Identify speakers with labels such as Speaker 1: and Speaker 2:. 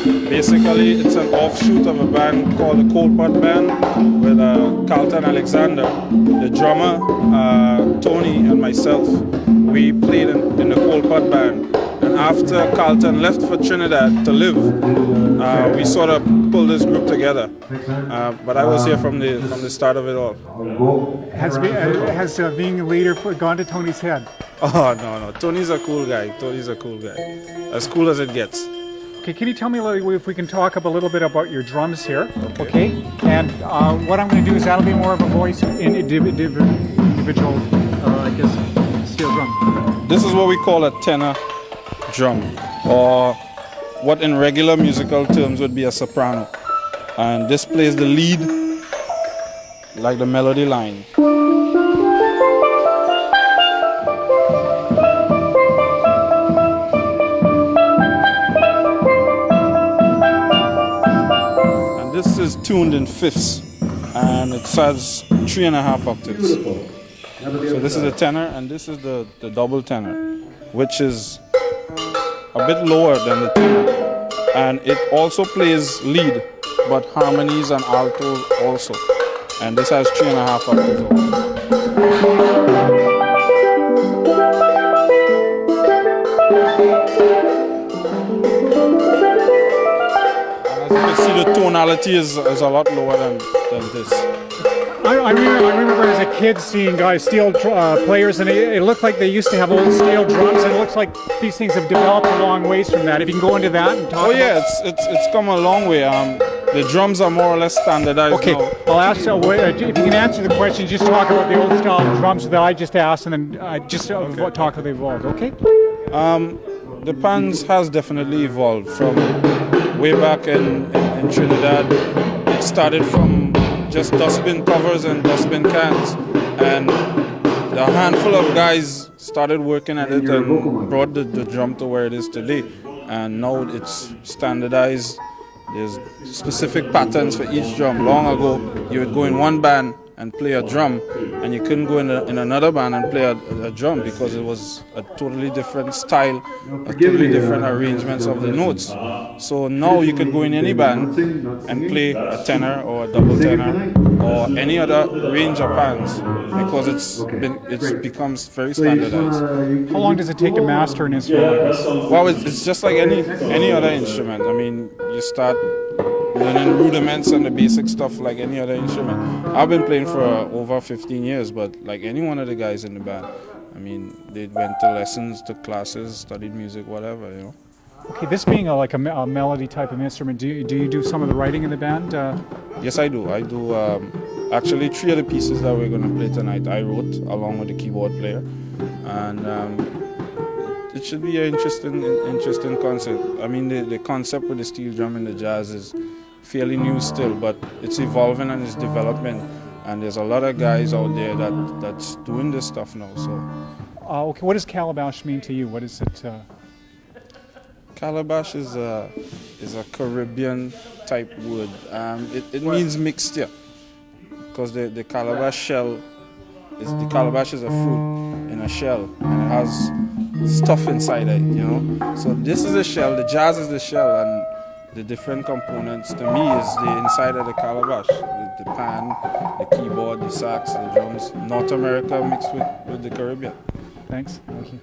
Speaker 1: Basically, it's an offshoot of a band called the Cold Pot Band with Carlton Alexander, the drummer, Tony, and myself. We played in the Cold Pot Band. And after Carlton left for Trinidad to live, we sort of pulled this group together. But I was here from the start of it all.
Speaker 2: Has being a leader gone to Tony's head?
Speaker 1: Oh, no. Tony's a cool guy. Tony's a cool guy. As cool as it gets.
Speaker 2: Okay, can you tell me if we can talk a little bit about your drums here? Okay. And what I'm going to do is that'll be more of a voice in individual, I guess, steel drum.
Speaker 1: This is what we call a tenor drum, or what in regular musical terms would be a soprano. And this plays the lead like the melody line. And this is tuned in fifths, and it has 3.5 octaves. So this is a tenor, and this is the double tenor, which is a bit lower than the tenor, and it also plays lead, but harmonies and alto also, and this has 3.5 octaves also. And as you can see, the tonality is a lot lower than this.
Speaker 2: I remember as a kid seeing steel players, and it looked like they used to have old steel drums, and it looks like these things have developed a long ways from that. If you can go into that and talk.
Speaker 1: Oh yeah, it's come a long way. The drums are more or less standardized.
Speaker 2: Okay,
Speaker 1: now.
Speaker 2: I'll ask if you can answer the question. Just talk about the old style drums that I just asked, and then just talk how they evolved. Okay.
Speaker 1: The pans has definitely evolved from way back in Trinidad. It started from just dustbin covers and dustbin cans, and a handful of guys started working at it and brought the drum to where it is today. And now it's standardized. There's specific patterns for each drum. Long ago, you would go in one band and play a drum, and you couldn't go in another band and play a drum because it was a totally different style, a totally different arrangements of the notes. So now you could go in any band and play a tenor or a double tenor or any other range of pans because it becomes very standardized.
Speaker 2: How long does it take to master an instrument like this?
Speaker 1: Well, it's just like any other instrument. I mean, you start learning rudiments and the basic stuff like any other instrument. I've been playing for over 15 years, but like any one of the guys in the band, I mean, they went to lessons, took classes, studied music, whatever, you know.
Speaker 2: Okay, this being like a melody type of instrument, do you do some of the writing in the band?
Speaker 1: Yes, I do. I do. Actually, 3 of the pieces that we're going to play tonight, I wrote along with the keyboard player, and it should be an interesting concept. I mean, the concept with the steel drum and the jazz is fairly new still, but it's evolving and it's developing, and there's a lot of guys out there that's doing this stuff now. So,
Speaker 2: okay, what does Calabash mean to you? What is it?
Speaker 1: Calabash is a Caribbean type word. It means mixture because the calabash shell the calabash is a fruit in a shell, and it has stuff inside it, you know. So this is the shell, the jazz is the shell, and the different components to me is the inside of the calabash, the pan, the keyboard, the sax, the drums. North America mixed with the Caribbean.
Speaker 2: Thanks. Thank you.